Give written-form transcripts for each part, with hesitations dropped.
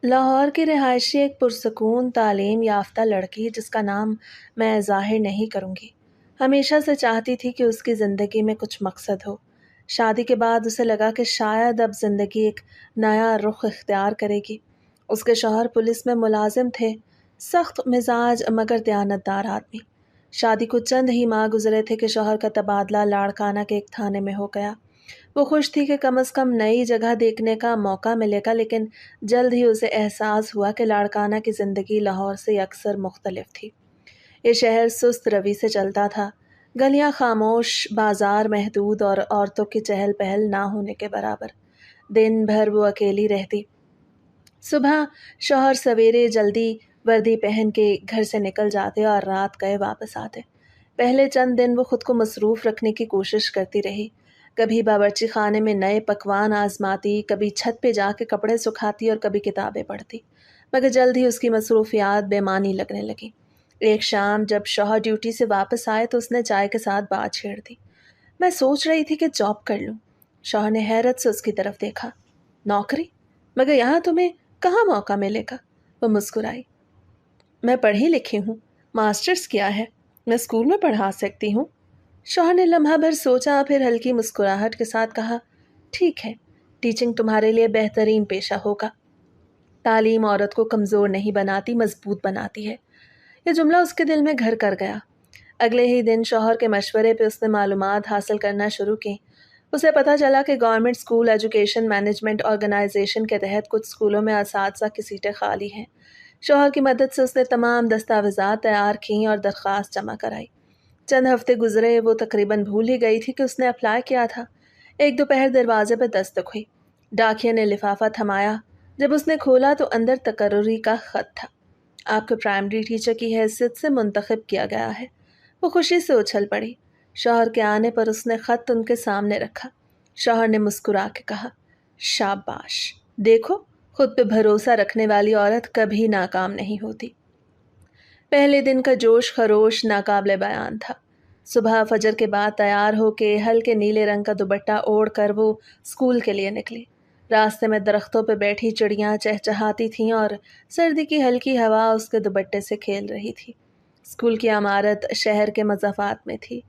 لاہور کی رہائشی ایک پرسکون تعلیم یافتہ لڑکی جس کا نام میں ظاہر نہیں کروں گی، ہمیشہ سے چاہتی تھی کہ اس کی زندگی میں کچھ مقصد ہو۔ شادی کے بعد اسے لگا کہ شاید اب زندگی ایک نیا رخ اختیار کرے گی۔ اس کے شوہر پولیس میں ملازم تھے، سخت مزاج مگر دیانتدار آدمی۔ شادی کو چند ہی ماہ گزرے تھے کہ شوہر کا تبادلہ لاڑکانہ کے ایک تھانے میں ہو گیا۔ وہ خوش تھی کہ کم از کم نئی جگہ دیکھنے کا موقع ملے گا، لیکن جلد ہی اسے احساس ہوا کہ لاڑکانہ کی زندگی لاہور سے اکثر مختلف تھی۔ یہ شہر سست روی سے چلتا تھا، گلیاں خاموش، بازار محدود اور عورتوں کی چہل پہل نہ ہونے کے برابر۔ دن بھر وہ اکیلی رہتی۔ صبح شوہر سویرے جلدی وردی پہن کے گھر سے نکل جاتے اور رات گئے واپس آتے۔ پہلے چند دن وہ خود کو مصروف رکھنے کی کوشش کرتی رہی، کبھی باورچی خانے میں نئے پکوان آزماتی، کبھی چھت پہ جا کے کپڑے سکھاتی اور کبھی کتابیں پڑھتی، مگر جلد ہی اس کی مصروفیات بے معنی لگنے لگی۔ ایک شام جب شوہر ڈیوٹی سے واپس آئے تو اس نے چائے کے ساتھ بات چھیڑ دی۔ میں سوچ رہی تھی کہ جاب کر لوں۔ شوہر نے حیرت سے اس کی طرف دیکھا۔ نوکری؟ مگر یہاں تمہیں کہاں موقع ملے گا؟ وہ مسکرائی۔ میں پڑھی لکھی ہوں، ماسٹرز کیا ہے، میں اسکول میں پڑھا سکتی ہوں۔ شوہر نے لمحہ بھر سوچا، پھر ہلکی مسکراہٹ کے ساتھ کہا، ٹھیک ہے، ٹیچنگ تمہارے لیے بہترین پیشہ ہوگا۔ تعلیم عورت کو کمزور نہیں بناتی، مضبوط بناتی ہے۔ یہ جملہ اس کے دل میں گھر کر گیا۔ اگلے ہی دن شوہر کے مشورے پہ اس نے معلومات حاصل کرنا شروع کی۔ اسے پتہ چلا کہ government school education management organization کے تحت کچھ اسکولوں میں اساتذہ کی سیٹیں خالی ہیں۔ شوہر کی مدد سے اس نے تمام دستاویزات تیار کیں اور درخواست جمع کرائی۔ چند ہفتے گزرے، وہ تقریباً بھول ہی گئی تھی کہ اس نے اپلائی کیا تھا۔ ایک دوپہر دروازے پہ دستک ہوئی۔ ڈاکیے نے لفافہ تھمایا۔ جب اس نے کھولا تو اندر تقرری کا خط تھا۔ آپ کو پرائمری ٹیچر کی حیثیت سے منتخب کیا گیا ہے۔ وہ خوشی سے اچھل پڑی۔ شوہر کے آنے پر اس نے خط ان کے سامنے رکھا۔ شوہر نے مسکرا کے کہا، شاباش، دیکھو، خود پہ بھروسہ رکھنے والی عورت کبھی ناکام نہیں ہوتی۔ پہلے دن کا جوش خروش ناقابل بیان تھا۔ صبح فجر کے بعد تیار ہو کے ہلکے نیلے رنگ کا دوپٹہ اوڑھ کر وہ اسکول کے لیے نکلی۔ راستے میں درختوں پہ بیٹھی چڑیاں چہچہاتی تھیں اور سردی کی ہلکی ہوا اس کے دوپٹے سے کھیل رہی تھی۔ اسکول کی عمارت شہر کے مضافات میں تھی،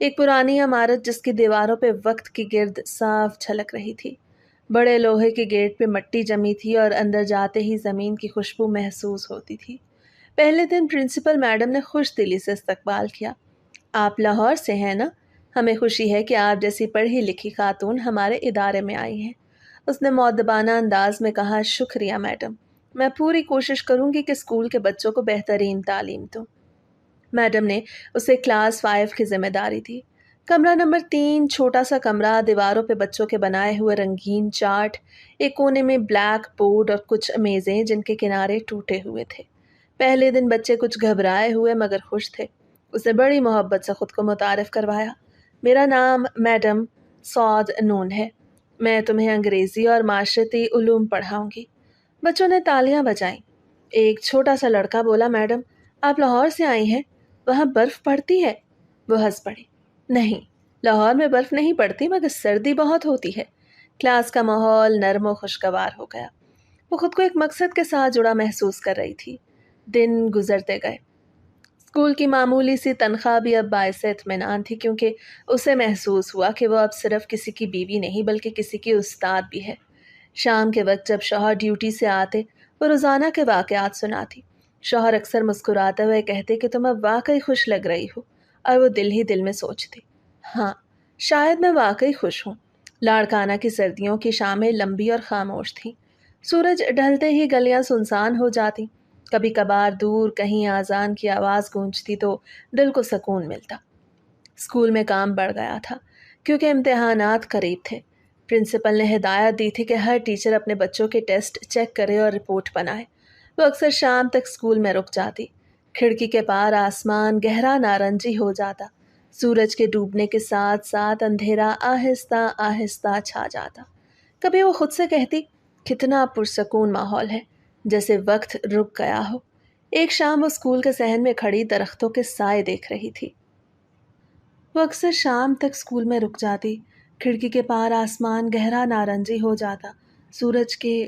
ایک پرانی عمارت جس کی دیواروں پہ وقت کی گرد صاف جھلک رہی تھی۔ بڑے لوہے کے گیٹ پہ مٹی جمی تھی اور اندر جاتے ہی زمین کی خوشبو محسوس ہوتی تھی۔ پہلے دن پرنسپل میڈم نے خوش دلی سے استقبال کیا۔ آپ لاہور سے ہیں نا؟ ہمیں خوشی ہے کہ آپ جیسی پڑھی لکھی خاتون ہمارے ادارے میں آئی ہیں۔ اس نے مؤدبانہ انداز میں کہا، شکریہ میڈم، میں پوری کوشش کروں گی کہ اسکول کے بچوں کو بہترین تعلیم دوں۔ میڈم نے اسے کلاس 5 کی ذمہ داری دی۔ کمرہ نمبر 3، چھوٹا سا کمرہ، دیواروں پہ بچوں کے بنائے ہوئے رنگین چارٹ، ایک کونے میں بلیک بورڈ اور کچھ میزیں جن کے کنارے ٹوٹے ہوئے تھے۔ پہلے دن بچے کچھ گھبرائے ہوئے مگر خوش تھے۔ اس نے بڑی محبت سے خود کو متعارف کروایا۔ میرا نام میڈم سعود نون ہے، میں تمہیں انگریزی اور معاشرتی علوم پڑھاؤں گی۔ بچوں نے تالیاں بجائیں۔ ایک چھوٹا سا لڑکا بولا، میڈم آپ لاہور سے آئی ہیں، وہاں برف پڑتی ہے؟ وہ ہنس پڑی۔ نہیں، لاہور میں برف نہیں پڑتی مگر سردی بہت ہوتی ہے۔ کلاس کا ماحول نرم و خوشگوار ہو گیا۔ وہ خود کو ایک مقصد کے ساتھ جڑا محسوس کر رہی تھی۔ دن گزرتے گئے۔ اسکول کی معمولی سی تنخواہ بھی اب باعث اطمینان تھی، کیونکہ اسے محسوس ہوا کہ وہ اب صرف کسی کی بیوی نہیں بلکہ کسی کی استاد بھی ہے۔ شام کے وقت جب شوہر ڈیوٹی سے آتے، وہ روزانہ کے واقعات سناتی۔ شوہر اکثر مسکراتے ہوئے کہتے کہ تم اب واقعی خوش لگ رہی ہو، اور وہ دل ہی دل میں سوچتی، ہاں، شاید میں واقعی خوش ہوں۔ لاڑکانہ کی سردیوں کی شامیں لمبی اور خاموش تھیں۔ سورج ڈھلتے ہی گلیاں سنسان ہو جاتی۔ کبھی کبھار دور کہیں اذان کی آواز گونجتی تو دل کو سکون ملتا۔ اسکول میں کام بڑھ گیا تھا کیونکہ امتحانات قریب تھے۔ پرنسپل نے ہدایت دی تھی کہ ہر ٹیچر اپنے بچوں کے ٹیسٹ چیک کرے اور رپورٹ بنائے۔ وہ اکثر شام تک اسکول میں رک جاتی۔ کھڑکی کے پار آسمان گہرا نارنجی ہو جاتا۔ سورج کے ڈوبنے کے ساتھ ساتھ اندھیرا آہستہ آہستہ چھا جاتا۔ کبھی وہ خود سے کہتی، کتنا پرسکون ماحول ہے، جیسے وقت رک گیا ہو۔ ایک شام وہ اسکول کے صحن میں کھڑی درختوں کے سائے دیکھ رہی تھی۔ وہ اکثر شام تک اسکول میں رک جاتی۔ کھڑکی کے پار آسمان گہرا نارنجی ہو جاتا۔ سورج کے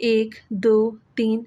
1, 2, 3।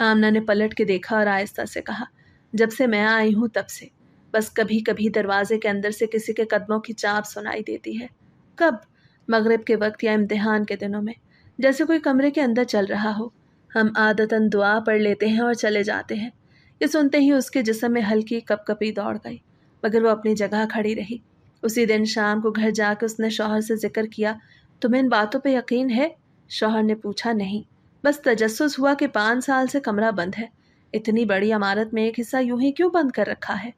آمنہ نے پلٹ کے دیکھا اور آہستہ سے کہا، جب سے میں آئی ہوں تب سے بس کبھی کبھی دروازے کے اندر سے کسی کے قدموں کی چاپ سنائی دیتی ہے۔ کب؟ مغرب کے وقت یا امتحان کے دنوں میں، جیسے کوئی کمرے کے اندر چل رہا ہو۔ ہم عادتاً دعا پڑھ لیتے ہیں اور چلے جاتے ہیں۔ یہ سنتے ہی اس کے جسم میں ہلکی کپ کپی دوڑ گئی، مگر وہ اپنی جگہ کھڑی رہی۔ اسی دن شام کو گھر جا کے اس نے شوہر سے ذکر کیا، تمہیں ان باتوں پہ یقین ہے؟ شوہر نے پوچھا، نہیں، بس تجسس ہوا کہ 5 سال سے کمرہ بند ہے۔ اتنی بڑی عمارت میں ایک حصہ یوں ہی کیوں بند کر رکھا ہے؟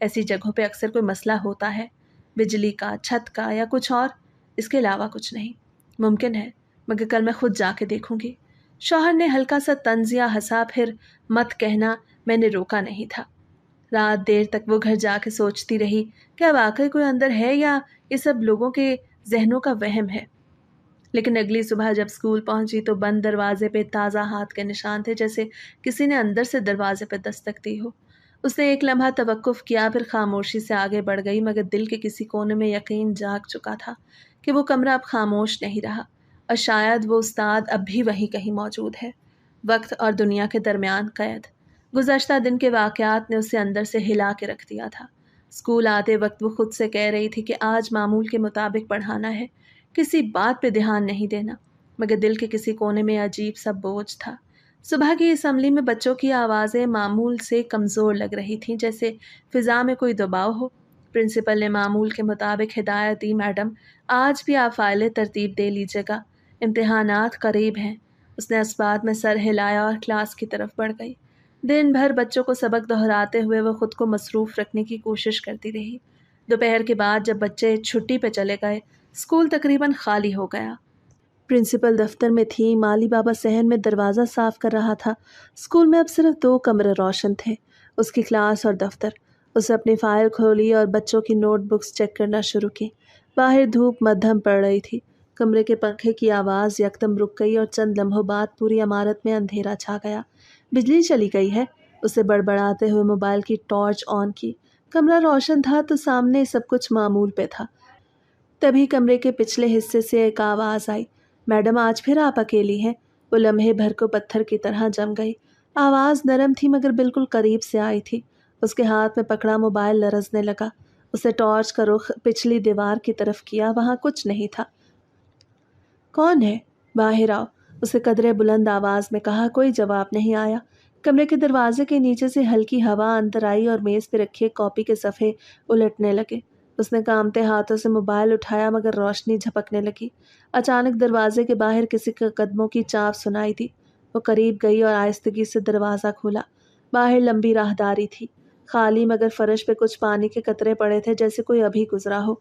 ایسی جگہوں پہ اکثر کوئی مسئلہ ہوتا ہے، بجلی کا، چھت کا یا کچھ اور، اس کے علاوہ کچھ نہیں۔ ممکن ہے، مگر کل میں خود جا کے دیکھوں گی۔ شوہر نے ہلکا سا طنزیہ ہنسا، پھر مت کہنا، میں نے روکا نہیں تھا۔ رات دیر تک وہ گھر جا کے سوچتی رہی، کیا واقعی کوئی اندر ہے یا یہ سب لوگوں کے ذہنوں کا وہم ہے؟ لیکن اگلی صبح جب اسکول پہنچی تو بند دروازے پہ تازہ ہاتھ کے نشان تھے، جیسے کسی نے اندر سے دروازے پہ دستک دی ہو۔ اس نے ایک لمحہ توقف کیا، پھر خاموشی سے آگے بڑھ گئی، مگر دل کے کسی کونے میں یقین جاگ چکا تھا کہ وہ کمرہ اب خاموش نہیں رہا، اور شاید وہ استاد اب بھی وہیں کہیں موجود ہے، وقت اور دنیا کے درمیان قید۔ گزشتہ دن کے واقعات نے اسے اندر سے ہلا کے رکھ دیا تھا۔ اسکول آتے وقت وہ خود سے کہہ رہی تھی کہ آج معمول کے مطابق پڑھانا ہے، کسی بات پہ دھیان نہیں دینا، مگر دل کے کسی کونے میں عجیب سا بوجھ تھا۔ صبح کی اسمبلی میں بچوں کی آوازیں معمول سے کمزور لگ رہی تھیں، جیسے فضا میں کوئی دباؤ ہو۔ پرنسپل نے معمول کے مطابق ہدایت دی، میڈم آج بھی آپ فائلیں ترتیب دے لیجیے گا، امتحانات قریب ہیں۔ اس نے اس بات میں سر ہلایا اور کلاس کی طرف بڑھ گئی۔ دن بھر بچوں کو سبق دہراتے ہوئے وہ خود کو مصروف رکھنے کی کوشش کرتی رہی۔ دوپہر کے بعد جب بچے چھٹی پہ چلے گئے، اسکول تقریباً خالی ہو گیا۔ پرنسپل دفتر میں تھی، مالی بابا صحن میں دروازہ صاف کر رہا تھا۔ اسکول میں اب صرف 2 کمرے روشن تھے، اس کی کلاس اور دفتر۔ اس نے اپنی فائل کھولی اور بچوں کی نوٹ بکس چیک کرنا شروع کی۔ باہر دھوپ مدھم پڑ رہی تھی، کمرے کے پنکھے کی آواز یکدم رک گئی اور چند لمحوں بعد پوری عمارت میں اندھیرا چھا گیا۔ بجلی چلی گئی ہے، اسے بڑبڑاتے ہوئے موبائل کی ٹارچ آن کی۔ کمرہ روشن تھا تو سامنے سب کچھ معمول پہ تھا۔ تبھی کمرے کے پچھلے حصے سے ایک آواز آئی، میڈم آج پھر آپ اکیلی ہیں؟ وہ لمحے بھر کو پتھر کی طرح جم گئی۔ آواز نرم تھی مگر بالکل قریب سے آئی تھی۔ اس کے ہاتھ میں پکڑا موبائل لرزنے لگا۔ اسے ٹارچ کا رخ پچھلی دیوار کی طرف کیا، وہاں کچھ نہیں تھا۔ کون ہے؟ باہر آؤ، اسے قدرے بلند آواز میں کہا۔ کوئی جواب نہیں آیا۔ کمرے کے دروازے کے نیچے سے ہلکی ہوا اندر آئی اور میز پہ رکھے کاپی کے صفحے الٹنے لگے۔ اس نے کانپتے ہاتھوں سے موبائل اٹھایا مگر روشنی جھپکنے لگی۔ اچانک دروازے کے باہر کسی کے قدموں کی چاپ سنائی دی۔ وہ قریب گئی اور آہستگی سے دروازہ کھولا۔ باہر لمبی راہداری تھی، خالی، مگر فرش پہ کچھ پانی کے قطرے پڑے تھے، جیسے کوئی ابھی گزرا ہو۔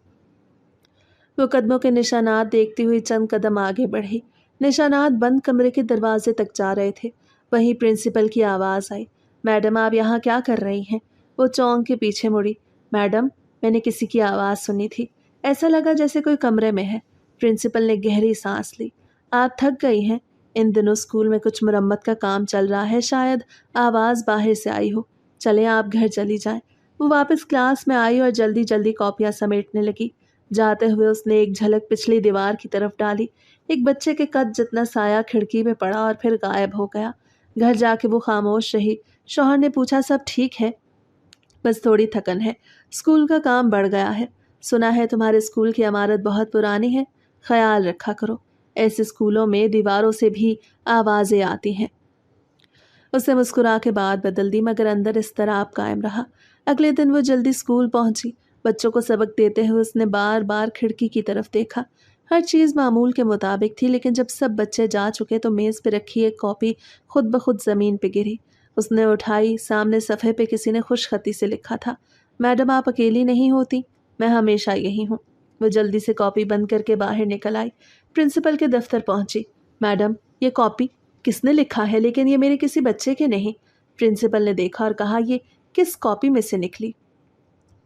وہ قدموں کے نشانات دیکھتی ہوئی چند قدم آگے بڑھی۔ نشانات بند کمرے کے دروازے تک جا رہے تھے۔ وہیں پرنسپل کی آواز آئی، میڈم آپ یہاں کیا کر رہی ہیں؟ وہ چونک کے پیچھے مڑی۔ میڈم، میں نے کسی کی آواز سنی تھی، ایسا لگا جیسے کوئی کمرے میں ہے۔ پرنسپل نے گہری سانس لی۔ آپ تھک گئی ہیں؟ ان دنوں اسکول میں کچھ مرمت کا کام چل رہا ہے، شاید آواز باہر سے آئی ہو۔ چلیں آپ گھر چلی جائیں۔ وہ واپس کلاس میں آئی اور جلدی جلدی کاپیاں سمیٹنے لگی۔ جاتے ہوئے اس نے ایک جھلک پچھلی دیوار کی طرف ڈالی۔ ایک بچے کے قد جتنا سایہ کھڑکی میں پڑا اور پھر غائب ہو گیا۔ گھر جا کے وہ خاموش رہی۔ شوہر نے پوچھا، سب ٹھیک ہے؟ بس تھوڑی تھکن ہے، اسکول کا کام بڑھ گیا ہے۔ سنا ہے تمہارے اسکول کی عمارت بہت پرانی ہے، خیال رکھا کرو، ایسے اسکولوں میں دیواروں سے بھی آوازیں آتی ہیں۔ اس نے مسکرا کے بات بدل دی مگر اندر اضطراب قائم رہا۔ اگلے دن وہ جلدی اسکول پہنچی۔ بچوں کو سبق دیتے ہوئے اس نے بار بار کھڑکی کی طرف دیکھا۔ ہر چیز معمول کے مطابق تھی، لیکن جب سب بچے جا چکے تو میز پہ رکھی ایک کاپی خود بخود زمین پہ گری۔ اس نے اٹھائی، سامنے صفحے پہ کسی نے خوش خطی سے لکھا تھا، میڈم آپ اکیلی نہیں ہوتی، میں ہمیشہ یہی ہوں۔ وہ جلدی سے کاپی بند کر کے باہر نکل آئی۔ پرنسپل کے دفتر پہنچی۔ میڈم یہ کاپی کس نے لکھا ہے؟ لیکن یہ میرے کسی بچے کے نہیں۔ پرنسپل نے دیکھا اور کہا، یہ کس کاپی میں سے نکلی؟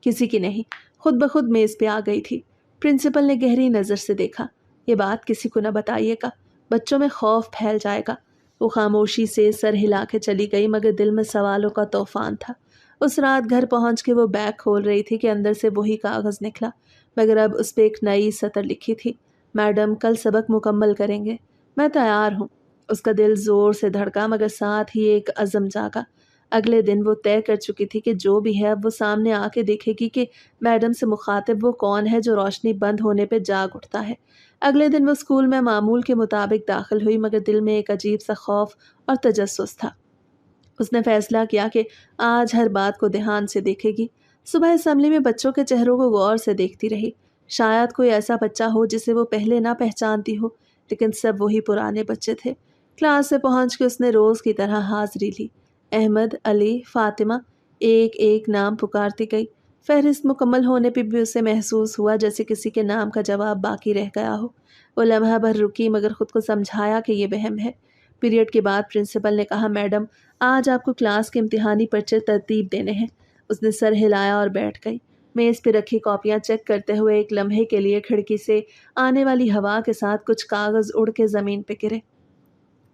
کسی کی نہیں، خود بخود میز پہ آ گئی تھی۔ پرنسپل نے گہری نظر سے دیکھا، یہ بات کسی کو نہ بتائیے گا، بچوں میں خوف پھیل جائے گا۔ وہ خاموشی سے سر ہلا کے چلی گئی مگر دل میں سوالوں کا طوفان تھا۔ اس رات گھر پہنچ کے وہ بیگ کھول رہی تھی کہ اندر سے وہی کاغذ نکلا، مگر اب اس پہ ایک نئی سطر لکھی تھی، میڈم کل سبق مکمل کریں گے، میں تیار ہوں، اس کا دل زور سے دھڑکا مگر ساتھ ہی ایک عزم جاگا۔ اگلے دن وہ طے کر چکی تھی کہ جو بھی ہے اب وہ سامنے آ کے دیکھے گی کہ میڈم سے مخاطب وہ کون ہے جو روشنی بند ہونے پہ جاگ اٹھتا ہے۔ اگلے دن وہ اسکول میں معمول کے مطابق داخل ہوئی مگر دل میں ایک عجیب سا خوف اور تجسس تھا۔ اس نے فیصلہ کیا کہ آج ہر بات کو دھیان سے دیکھے گی۔ صبح اسمبلی میں بچوں کے چہروں کو غور سے دیکھتی رہی۔ شاید کوئی ایسا بچہ ہو جسے وہ پہلے نہ پہچانتی ہو، لیکن سب وہی پرانے بچے تھے۔ کلاس سے پہنچ کے اس نے روز کی طرح حاضری لی۔ احمد، علی، فاطمہ، ایک ایک نام پکارتی گئی۔ فہرست مکمل ہونے پہ بھی اسے محسوس ہوا جیسے کسی کے نام کا جواب باقی رہ گیا ہو۔ وہ لمحہ بھر رکی مگر خود کو سمجھایا کہ یہ وہم ہے۔ پیریڈ کے بعد پرنسپل نے کہا، میڈم آج آپ کو کلاس کے امتحانی پرچے ترتیب دینے ہیں۔ اس نے سر ہلایا اور بیٹھ گئی۔ میز پہ رکھی کاپیاں چیک کرتے ہوئے ایک لمحے کے لیے کھڑکی سے آنے والی ہوا کے ساتھ کچھ کاغذ اڑ کے زمین پہ گرے۔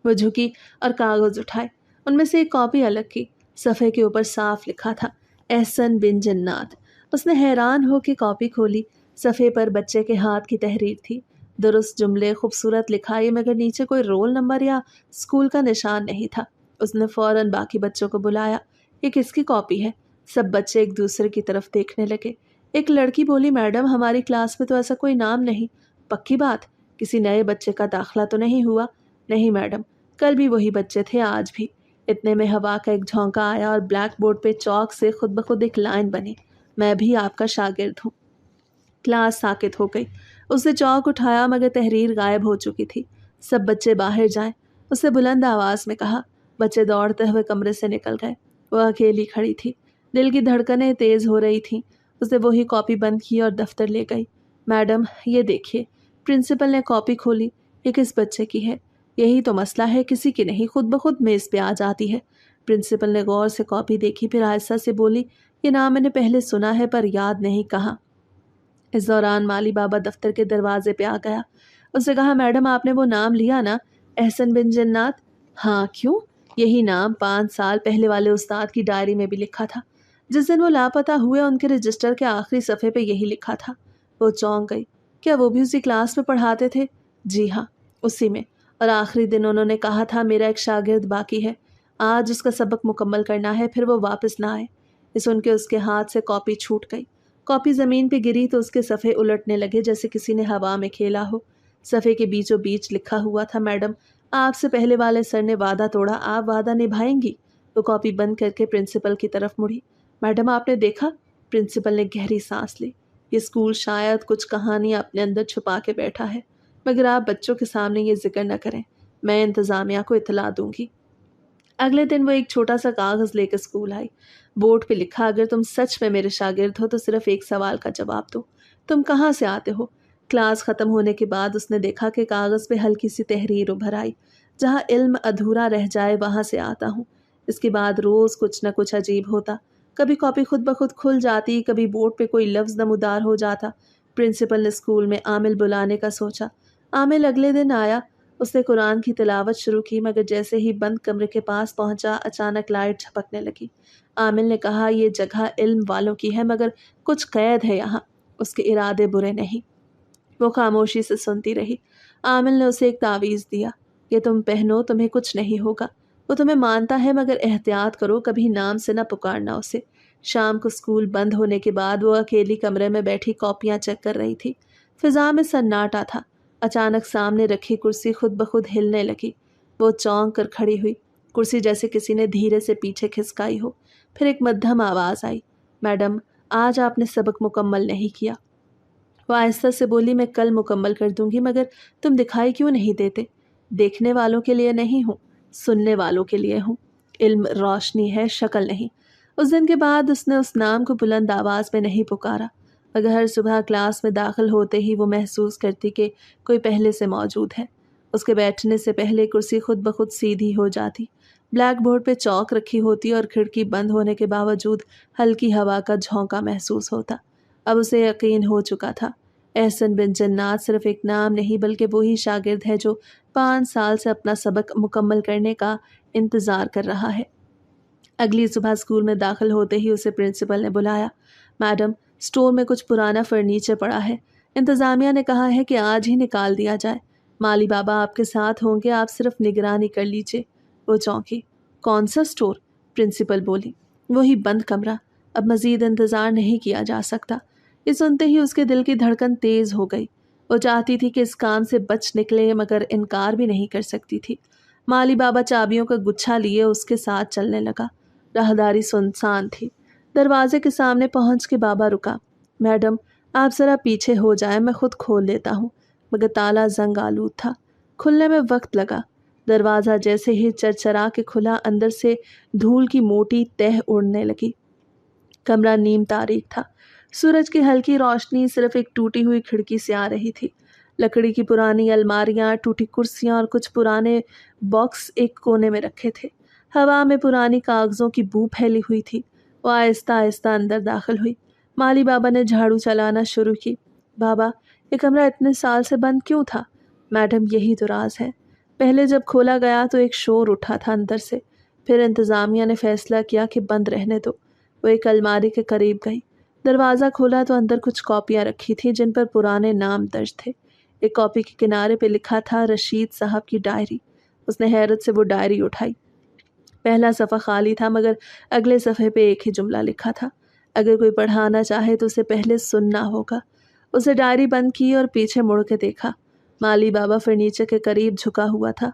وہ جھکی اور کاغذ اٹھائے۔ ان میں سے ایک کاپی الگ کی۔ صفحے کے اوپر صاف لکھا تھا، احسن بن جنات۔ اس نے حیران ہو کے کاپی کھولی۔ صفحے پر بچے کے ہاتھ کی تحریر تھی، درست جملے، خوبصورت لکھائی، مگر نیچے کوئی رول نمبر یا اسکول کا نشان نہیں تھا۔ اس نے فوراً باقی بچوں کو بلایا۔ یہ کس کی کاپی ہے؟ سب بچے ایک دوسرے کی طرف دیکھنے لگے۔ ایک لڑکی بولی، میڈم ہماری کلاس میں تو ایسا کوئی نام نہیں۔ پکی بات؟ کسی نئے بچے کا داخلہ تو نہیں ہوا؟ نہیں میڈم، کل بھی وہی بچے تھے، آج بھی۔ اتنے میں ہوا کا ایک جھونکا آیا اور بلیک بورڈ پہ چاک سے خود بخود ایک لائن بنی، میں بھی آپ کا شاگرد ہوں۔ کلاس ساکت ہو گئی۔ اس نے چاک اٹھایا مگر تحریر غائب ہو چکی تھی۔ سب بچے باہر جائیں، اس نے بلند آواز میں کہا۔ بچے دوڑتے ہوئے کمرے سے نکل گئے۔ وہ اکیلی کھڑی تھی، دل کی دھڑکنیں تیز ہو رہی تھیں۔ اس نے وہی کاپی بند کی اور دفتر لے گئی۔ میڈم یہ دیکھیے۔ پرنسپل نے کاپی کھولی۔ یہ کس بچے کی ہے؟ یہی تو مسئلہ ہے، کسی کی نہیں، خود بخود میز پہ آ جاتی ہے۔ پرنسپل نے غور سے کاپی دیکھی، پھر آہستہ سے بولی، یہ نام میں نے پہلے سنا ہے پر یاد نہیں کہاں۔ اس دوران مالی بابا دفتر کے دروازے پہ آ گیا۔ اس نے کہا، میڈم آپ نے وہ نام لیا نا، احسن بن جنات؟ ہاں، کیوں؟ یہی نام 5 سال پہلے والے استاد کی ڈائری میں بھی لکھا تھا۔ جس دن وہ لاپتہ ہوئے ان کے رجسٹر کے آخری صفحے پہ یہی لکھا تھا۔ وہ چونک گئی۔ کیا وہ بھی اسی کلاس میں پڑھاتے تھے؟ جی ہاں، اسی میں، اور آخری دن انہوں نے کہا تھا میرا ایک شاگرد باقی ہے، آج اس کا سبق مکمل کرنا ہے، پھر وہ واپس نہ آئے۔ یہ سن کے اس کے ہاتھ سے کاپی چھوٹ گئی۔ کاپی زمین پہ گری تو اس کے صفحے الٹنے لگے جیسے کسی نے ہوا میں کھیلا ہو۔ صفحے کے بیچوں بیچ لکھا ہوا تھا، میڈم آپ سے پہلے والے سر نے وعدہ توڑا، آپ وعدہ نبھائیں گی؟ وہ کاپی بند کر کے پرنسپل کی طرف مڑی۔ میڈم آپ نے دیکھا؟ پرنسپل نے گہری سانس لی۔ یہ اسکول شاید کچھ کہانی اپنے اندر چھپا کے بیٹھا ہے، مگر آپ بچوں کے سامنے یہ ذکر نہ کریں، میں انتظامیہ کو اطلاع دوں گی۔ اگلے دن وہ ایک چھوٹا سا کاغذ لے کے اسکول آئی۔ بورڈ پہ لکھا، اگر تم سچ میں میرے شاگرد ہو تو صرف ایک سوال کا جواب دو، تم کہاں سے آتے ہو؟ کلاس ختم ہونے کے بعد اس نے دیکھا کہ کاغذ پہ ہلکی سی تحریر ابھر آئی، جہاں علم ادھورا رہ جائے وہاں سے آتا ہوں۔ اس کے بعد روز کچھ نہ کچھ عجیب ہوتا، کبھی کاپی خود بخود کھل جاتی، کبھی بورڈ پہ کوئی لفظ نمودار ہو جاتا۔ پرنسپل نے اسکول میں عامل بلانے کا سوچا۔ عامل اگلے دن آیا۔ اس نے قرآن کی تلاوت شروع کی مگر جیسے ہی بند کمرے کے پاس پہنچا اچانک لائٹ جھپکنے لگی۔ عامل نے کہا، یہ جگہ علم والوں کی ہے مگر کچھ قید ہے یہاں، اس کے ارادے برے نہیں۔ وہ خاموشی سے سنتی رہی۔ عامل نے اسے ایک تعویذ دیا، یہ تم پہنو، تمہیں کچھ نہیں ہوگا۔ وہ تمہیں مانتا ہے مگر احتیاط کرو، کبھی نام سے نہ پکارنا اسے۔ شام کو اسکول بند ہونے کے بعد وہ اکیلی کمرے میں بیٹھی کاپیاں چیک کر رہی تھی۔ فضا میں سناٹا تھا۔ اچانک سامنے رکھی کرسی خود بخود ہلنے لگی۔ وہ چونک کر کھڑی ہوئی، کرسی جیسے کسی نے دھیرے سے پیچھے کھسکائی ہو۔ پھر ایک مدھم آواز آئی، میڈم آج آپ نے سبق مکمل نہیں کیا۔ وہ آہستہ سے بولی، میں کل مکمل کر دوں گی، مگر تم دکھائی کیوں نہیں دیتے؟ دیکھنے والوں کے لیے نہیں ہوں، سننے والوں کے لیے ہوں۔ علم روشنی ہے، شکل نہیں۔ اس دن کے بعد اس نے اس نام کو بلند آواز میں نہیں پکارا، مگر ہر صبح کلاس میں داخل ہوتے ہی وہ محسوس کرتی کہ کوئی پہلے سے موجود ہے۔ اس کے بیٹھنے سے پہلے کرسی خود بخود سیدھی ہو جاتی، بلیک بورڈ پہ چاک رکھی ہوتی اور کھڑکی بند ہونے کے باوجود ہلکی ہوا کا جھونکا محسوس ہوتا۔ اب اسے یقین ہو چکا تھا، احسن بن جنات صرف ایک نام نہیں بلکہ وہی شاگرد ہے جو 5 سال سے اپنا سبق مکمل کرنے کا انتظار کر رہا ہے۔ اگلی صبح اسکول میں داخل ہوتے ہی اسے پرنسپل نے بلایا۔ میڈم اسٹور میں کچھ پرانا فرنیچر پڑا ہے، انتظامیہ نے کہا ہے کہ آج ہی نکال دیا جائے۔ مالی بابا آپ کے ساتھ ہوں گے، آپ صرف نگرانی کر لیجیے۔ وہ چونکی۔ کون سا اسٹور؟ پرنسپل بولی۔ وہی بند کمرہ، اب مزید انتظار نہیں کیا جا سکتا۔ یہ سنتے ہی اس کے دل کی دھڑکن تیز ہو گئی۔ وہ چاہتی تھی کہ اس کام سے بچ نکلے، مگر انکار بھی نہیں کر سکتی تھی۔ مالی بابا چابیوں کا گچھا لیے اس کے ساتھ چلنے لگا۔ راہداری سنسان تھی۔ دروازے کے سامنے پہنچ کے بابا رکا۔ میڈم، آپ ذرا پیچھے ہو جائیں، میں خود کھول لیتا ہوں، مگر تالا زنگ آلود تھا۔ کھلنے میں وقت لگا۔ دروازہ جیسے ہی چرچرا کے کھلا، اندر سے دھول کی موٹی تہ اڑنے لگی۔ کمرہ نیم تاریک تھا۔ سورج کی ہلکی روشنی صرف ایک ٹوٹی ہوئی کھڑکی سے آ رہی تھی۔ لکڑی کی پرانی الماریاں، ٹوٹی کرسیاں اور کچھ پرانے باکس ایک کونے میں رکھے تھے۔ ہوا میں پرانی کاغذوں کی بو پھیلی ہوئی تھی۔ وہ آہستہ آہستہ اندر داخل ہوئی۔ مالی بابا نے جھاڑو چلانا شروع کی۔ بابا، یہ کمرہ اتنے سال سے بند کیوں تھا؟ میڈم، یہی تو راز ہے۔ پہلے جب کھولا گیا تو ایک شور اٹھا تھا اندر سے، پھر انتظامیہ نے فیصلہ کیا کہ بند رہنے دو۔ وہ ایک الماری کے قریب گئی۔ دروازہ کھولا تو اندر کچھ کاپیاں رکھی تھیں جن پر پرانے نام درج تھے۔ ایک کاپی کے کنارے پہ لکھا تھا رشید صاحب کی ڈائری۔ اس نے حیرت سے وہ ڈائری اٹھائی۔ پہلا صفحہ خالی تھا، مگر اگلے صفحے پہ ایک ہی جملہ لکھا تھا، اگر کوئی پڑھانا چاہے تو اسے پہلے سننا ہوگا۔ اسے ڈائری بند کی اور پیچھے مڑ کے دیکھا۔ مالی بابا فرنیچر کے قریب جھکا ہوا تھا۔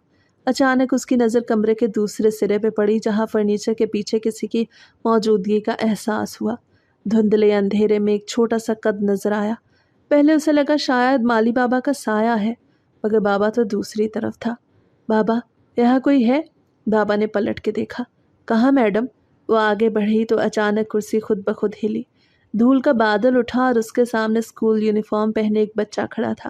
اچانک اس کی نظر کمرے کے دوسرے سرے پہ پڑی، جہاں فرنیچر کے پیچھے کسی کی موجودگی کا احساس ہوا۔ دھندلے اندھیرے میں ایک چھوٹا سا قد نظر آیا۔ پہلے اسے لگا شاید مالی بابا کا سایہ ہے، مگر بابا تو دوسری طرف تھا۔ بابا، یہاں کوئی ہے؟ بابا نے پلٹ کے دیکھا۔ کہاں میڈم؟ وہ آگے بڑھی تو اچانک کرسی خود بخود ہلی۔ دھول کا بادل اٹھا اور اس کے سامنے اسکول یونیفارم پہنے ایک بچہ کھڑا تھا۔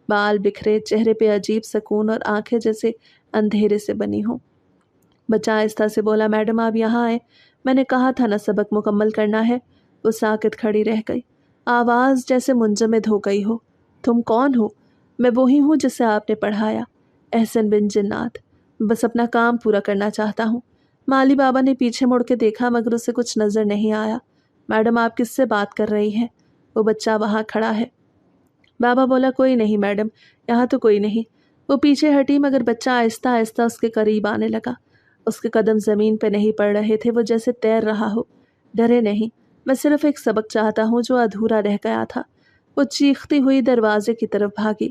بال بکھرے، چہرے پہ عجیب سکون اور آنکھیں جیسے اندھیرے سے بنی ہوں۔ بچہ آہستہ سے بولا، میڈم آپ یہاں آئیں، میں نے کہا تھا نا سبق مکمل کرنا ہے۔ وہ ساکت کھڑی رہ گئی، آواز جیسے منجمد ہو گئی ہو۔ تم کون ہو؟ میں وہی ہوں جسے آپ نے پڑھایا، احسن بن جنات۔ بس اپنا کام پورا کرنا چاہتا ہوں۔ مالی بابا نے پیچھے مڑ کے دیکھا، مگر اسے کچھ نظر نہیں آیا۔ میڈم آپ کس سے بات کر رہی ہیں؟ وہ بچہ وہاں کھڑا ہے۔ بابا بولا، کوئی نہیں میڈم، یہاں تو کوئی نہیں۔ وہ پیچھے ہٹی، مگر بچہ آہستہ آہستہ اس کے قریب آنے لگا۔ اس کے قدم زمین پہ نہیں پڑ رہے تھے، وہ جیسے تیر رہا ہو۔ ڈرے نہیں، میں صرف ایک سبق چاہتا ہوں جو ادھورا رہ گیا تھا۔ وہ چیختی ہوئی دروازے کی طرف بھاگی۔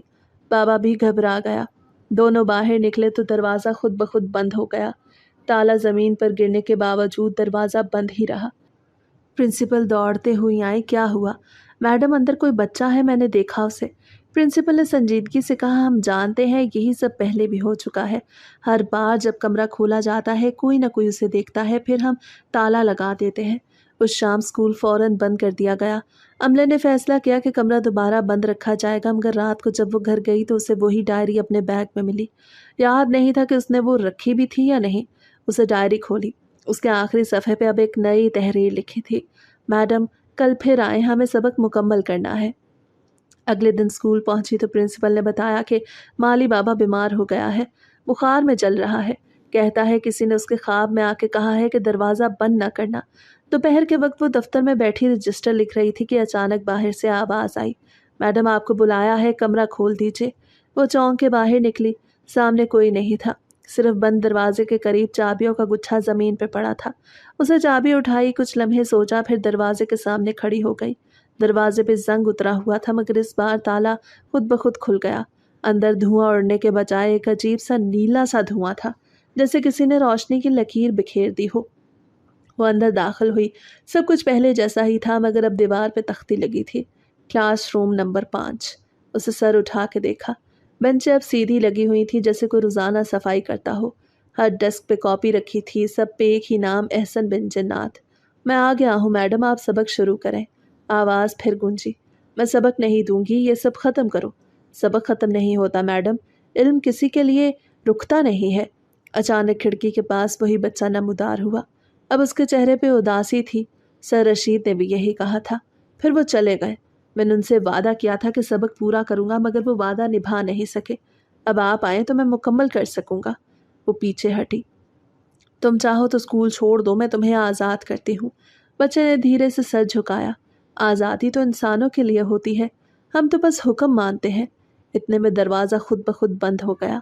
بابا بھی گھبرا گیا۔ دونوں باہر نکلے تو دروازہ خود بخود بند ہو گیا۔ تالا زمین پر گرنے کے باوجود دروازہ بند ہی رہا۔ پرنسپل دوڑتے ہوئی آئی۔ کیا ہوا؟ میڈم، اندر کوئی بچہ ہے، میں نے دیکھا اسے۔ پرنسپل نے سنجیدگی سے کہا، ہم جانتے ہیں یہی سب پہلے بھی ہو چکا ہے۔ ہر بار جب کمرہ کھولا جاتا ہے کوئی نہ کوئی اسے دیکھتا ہے، پھر ہم تالا لگا دیتے ہیں۔ اس شام اسکول فوراً بند کر دیا گیا۔ عملے نے فیصلہ کیا کہ کمرہ دوبارہ بند رکھا جائے گا، مگر رات کو جب وہ گھر گئی تو اسے وہی ڈائری اپنے بیگ میں ملی۔ یاد نہیں تھا کہ اس نے وہ رکھی بھی تھی یا نہیں۔ اسے ڈائری کھولی۔ اس کے آخری صفحے پہ اب ایک نئی تحریر لکھی تھی، میڈم کل پھر آئیں، ہمیں سبق مکمل کرنا ہے۔ اگلے دن اسکول پہنچی تو پرنسپل نے بتایا کہ مالی بابا بیمار ہو گیا ہے، بخار میں جل رہا ہے۔ کہتا ہے کسی نے اس کے خواب میں آ کے کہا ہے کہ دروازہ بند نہ کرنا۔ دوپہر کے وقت وہ دفتر میں بیٹھی رجسٹر لکھ رہی تھی کہ اچانک باہر سے آواز آئی، میڈم آپ کو بلایا ہے، کمرہ کھول دیجیے۔ وہ چونک کے باہر نکلی۔ سامنے کوئی نہیں تھا، صرف بند دروازے کے قریب چابیوں کا گچھا زمین پہ پڑا تھا۔ اسے چابی اٹھائی، کچھ لمحے سوچا، پھر دروازے کے سامنے کھڑی ہو گئی۔ دروازے پہ زنگ اترا ہوا تھا، مگر اس بار تالا خود بخود کھل گیا۔ اندر دھواں اڑنے کے بجائے ایک عجیب سا نیلا سا دھواں تھا، جیسے کسی نے روشنی کی لکیر بکھیر دی ہو۔ وہ اندر داخل ہوئی۔ سب کچھ پہلے جیسا ہی تھا، مگر اب دیوار پہ تختی لگی تھی، کلاس روم نمبر 5۔ اسے سر اٹھا کے دیکھا۔ بینچیں اب سیدھی لگی ہوئی تھی جیسے کوئی روزانہ صفائی کرتا ہو۔ ہر ڈیسک پہ کاپی رکھی تھی، سب پہ ایک ہی نام، احسن بن جنات۔ میں آ گیا ہوں میڈم، آپ سبق شروع کریں۔ آواز پھر گونجی۔ میں سبق نہیں دوں گی، یہ سب ختم کرو۔ سبق ختم نہیں ہوتا میڈم، علم کسی کے لیے رکتا نہیں ہے۔ اچانک کھڑکی کے پاس وہی بچہ نمودار ہوا۔ اب اس کے چہرے پہ اداسی تھی۔ سر رشید نے بھی یہی کہا تھا۔ پھر وہ چلے گئے۔ میں نے ان سے وعدہ کیا تھا کہ سبق پورا کروں گا، مگر وہ وعدہ نبھا نہیں سکے۔ اب آپ آئیں تو میں مکمل کر سکوں گا۔ وہ پیچھے ہٹی۔ تم چاہو تو اسکول چھوڑ دو، میں تمہیں آزاد کرتی ہوں۔ بچے نے دھیرے سے سر جھکایا۔ آزادی تو انسانوں کے لیے ہوتی ہے، ہم تو بس حکم مانتے ہیں۔ اتنے میں دروازہ خود بخود بند ہو گیا۔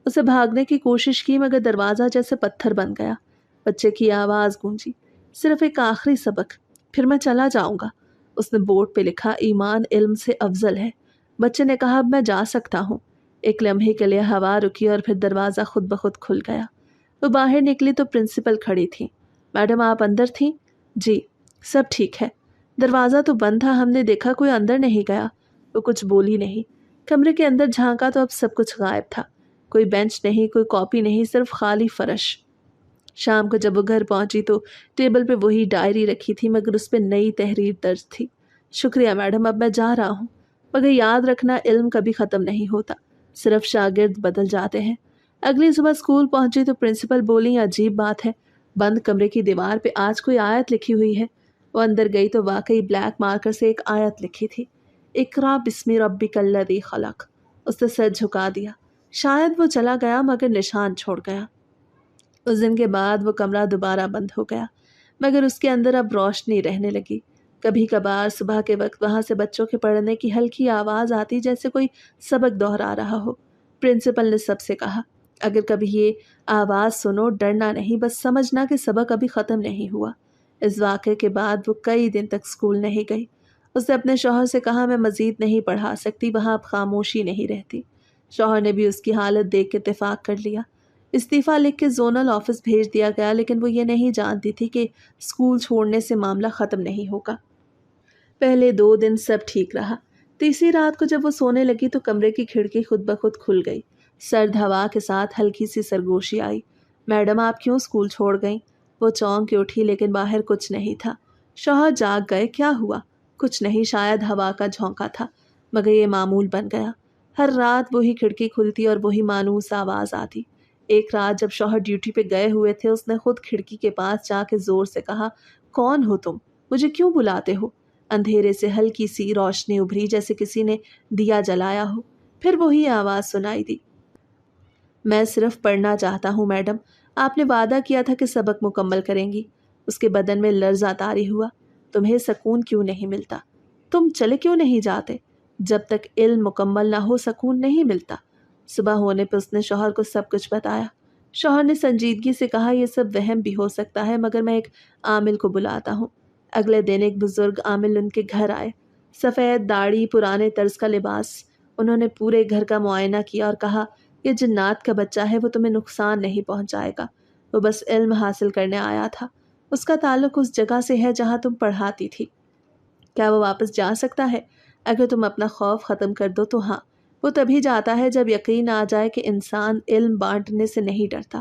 اسے بھاگنے کی کوشش کی مگر دروازہ جیسے پتھر بن گیا۔ بچے کی آواز گونجی، صرف ایک آخری سبق، پھر میں چلا جاؤں گا۔ اس نے بورڈ پہ لکھا، ایمان علم سے افضل ہے۔ بچے نے کہا، اب میں جا سکتا ہوں۔ ایک لمحے کے لیے ہوا رکی اور پھر دروازہ خود بخود کھل گیا۔ وہ باہر نکلی تو پرنسپل کھڑی تھی۔ میڈم آپ اندر تھیں؟ جی۔ سب ٹھیک ہے؟ دروازہ تو بند تھا، ہم نے دیکھا کوئی اندر نہیں گیا۔ وہ کچھ بولی نہیں۔ کمرے کے اندر جھانکا تو اب سب کچھ غائب تھا۔ کوئی بینچ نہیں، کوئی کاپی نہیں، صرف خالی فرش۔ شام کو جب وہ گھر پہنچی تو ٹیبل پہ وہی ڈائری رکھی تھی مگر اس پہ نئی تحریر درج تھی۔ شکریہ میڈم، اب میں جا رہا ہوں، مگر یاد رکھنا علم کبھی ختم نہیں ہوتا، صرف شاگرد بدل جاتے ہیں۔ اگلی صبح اسکول پہنچی تو پرنسپل بولی، عجیب بات ہے، بند کمرے کی دیوار پہ آج کوئی آیت لکھی ہوئی ہے۔ وہ اندر گئی تو واقعی بلیک مارکر سے ایک آیت لکھی تھی، اقرا بسم ربک الذی خلق۔ اس نے سر جھکا دیا۔ شاید وہ چلا گیا مگر نشان چھوڑ گیا۔ اس دن کے بعد وہ کمرہ دوبارہ بند ہو گیا مگر اس کے اندر اب روشنی رہنے لگی۔ کبھی کبھار صبح کے وقت وہاں سے بچوں کے پڑھنے کی ہلکی آواز آتی جیسے کوئی سبق دہرا رہا ہو۔ پرنسپل نے سب سے کہا، اگر کبھی یہ آواز سنو ڈرنا نہیں، بس سمجھنا کہ سبق ابھی ختم نہیں ہوا۔ اس واقعے کے بعد وہ کئی دن تک اسکول نہیں گئی۔ اس نے اپنے شوہر سے کہا، میں مزید نہیں پڑھا سکتی، وہاں اب خاموشی نہیں رہتی۔ شوہر نے بھی اس کی حالت دیکھ کے اتفاق کر لیا۔ استعفیٰ لکھ کے زونل آفس بھیج دیا گیا لیکن وہ یہ نہیں جانتی تھی کہ اسکول چھوڑنے سے معاملہ ختم نہیں ہوگا۔ پہلے 2 دن سب ٹھیک رہا۔ تیسری رات کو جب وہ سونے لگی تو کمرے کی کھڑکی خود بخود کھل گئی۔ سرد ہوا کے ساتھ ہلکی سی سرگوشی آئی۔ میڈم آپ کیوں اسکول چھوڑ گئیں؟ وہ چونک کے اٹھی لیکن باہر کچھ نہیں تھا۔ شوہر جاگ گئے، کیا ہوا؟ کچھ نہیں، شاید ہوا کا جھونکا تھا، مگر یہ معمول بن گیا۔ ہر رات وہی کھڑکی کھلتی اور وہی مانوس آواز آتی۔ ایک رات جب شوہر ڈیوٹی پہ گئے ہوئے تھے اس نے خود کھڑکی کے پاس جا کے زور سے کہا، کون ہو تم؟ مجھے کیوں بلاتے ہو؟ اندھیرے سے ہلکی سی روشنی ابھری جیسے کسی نے دیا جلایا ہو۔ پھر وہی آواز سنائی دی، میں صرف پڑھنا چاہتا ہوں میڈم، آپ نے وعدہ کیا تھا کہ سبق مکمل کریں گی۔ اس کے بدن میں لرزہ طاری ہوا۔ تمہیں سکون کیوں نہیں ملتا؟ تم چلے کیوں نہیں جاتے؟ جب تک علم مکمل نہ ہو سکون نہیں ملتا۔ صبح ہونے پہ اس نے شوہر کو سب کچھ بتایا۔ شوہر نے سنجیدگی سے کہا، یہ سب وہم بھی ہو سکتا ہے مگر میں ایک عامل کو بلاتا ہوں۔ اگلے دن ایک بزرگ عامل ان کے گھر آئے، سفید داڑھی، پرانے طرز کا لباس۔ انہوں نے پورے گھر کا معائنہ کیا اور کہا، یہ جنات کا بچہ ہے، وہ تمہیں نقصان نہیں پہنچائے گا، وہ بس علم حاصل کرنے آیا تھا۔ اس کا تعلق اس جگہ سے ہے جہاں تم پڑھاتی تھی۔ کیا وہ واپس جا سکتا ہے؟ اگر تم اپنا خوف ختم کر دو تو ہاں، وہ تبھی جاتا ہے جب یقین آ جائے کہ انسان علم بانٹنے سے نہیں ڈرتا۔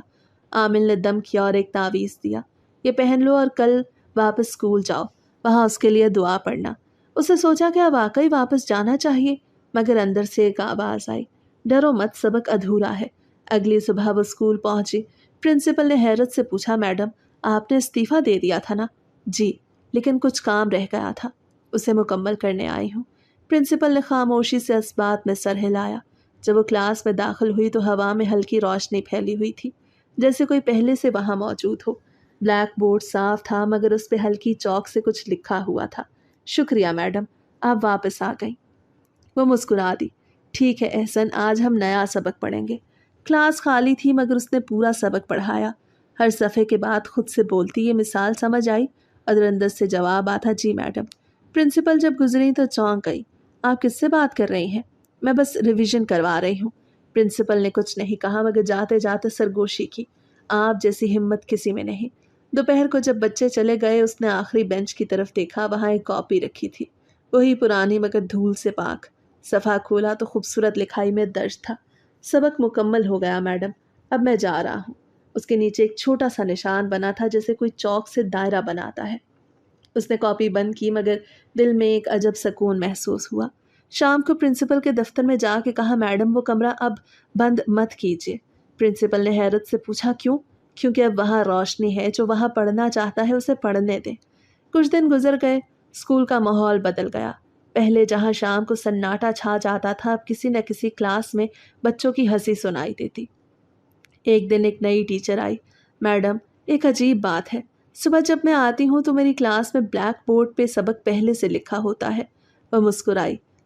عامل نے دم کیا اور ایک تعویذ دیا، یہ پہن لو اور کل واپس اسکول جاؤ، وہاں اس کے لیے دعا پڑھنا۔ اسے سوچا کہ اب واقعی واپس جانا چاہیے مگر اندر سے ایک آواز آئی، ڈرو مت، سبق ادھورا ہے۔ اگلی صبح وہ اسکول پہنچی۔ پرنسپل نے حیرت سے پوچھا، میڈم آپ نے استعفیٰ دے دیا تھا نا؟ جی، لیکن کچھ کام رہ گیا تھا، اسے مکمل کرنے آئی ہوں۔ پرنسپل نے خاموشی سے اس بات میں سر ہلایا۔ جب وہ کلاس میں داخل ہوئی تو ہوا میں ہلکی روشنی پھیلی ہوئی تھی جیسے کوئی پہلے سے وہاں موجود ہو۔ بلیک بورڈ صاف تھا مگر اس پہ ہلکی چاک سے کچھ لکھا ہوا تھا، شکریہ میڈم، آپ واپس آ گئیں۔ وہ مسکرا دی، ٹھیک ہے احسن، آج ہم نیا سبق پڑھیں گے۔ کلاس خالی تھی مگر اس نے پورا سبق پڑھایا۔ ہر صفحے کے بعد خود سے بولتی، یہ مثال سمجھ آئی؟ اور اندر سے جواب آتا، جی میڈم۔ پرنسپل جب گزری تو چونک گئی، آپ کس سے بات کر رہی ہیں؟ میں بس ریویژن کروا رہی ہوں۔ پرنسپل نے کچھ نہیں کہا مگر جاتے جاتے سرگوشی کی، آپ جیسی ہمت کسی میں نہیں۔ دوپہر کو جب بچے چلے گئے اس نے آخری بینچ کی طرف دیکھا، وہاں ایک کاپی رکھی تھی، وہی پرانی مگر دھول سے پاک۔ صفحہ کھولا تو خوبصورت لکھائی میں درج تھا، سبق مکمل ہو گیا میڈم، اب میں جا رہا ہوں۔ اس کے نیچے ایک چھوٹا سا نشان بنا تھا جیسے کوئی چاک سے دائرہ بناتا ہے۔ اس نے کاپی بند کی مگر دل میں ایک عجب سکون محسوس ہوا۔ شام کو پرنسپل کے دفتر میں جا کے کہا، میڈم وہ کمرہ اب بند مت کیجیے۔ پرنسپل نے حیرت سے پوچھا، کیوں؟ کیونکہ اب وہاں روشنی ہے، جو وہاں پڑھنا چاہتا ہے اسے پڑھنے دیں۔ کچھ دن گزر گئے، اسکول کا ماحول بدل گیا۔ پہلے جہاں شام کو سناٹا چھا جاتا تھا اب کسی نہ کسی کلاس میں بچوں کی ہنسی سنائی دیتی۔ ایک دن ایک نئی ٹیچر آئی، میڈم ایک عجیب بات ہے، صبح جب میں آتی ہوں تو میری کلاس میں بلیک بورڈ پہ سبق پہلے سے لکھا ہوتا ہے۔ وہ مسکرائی،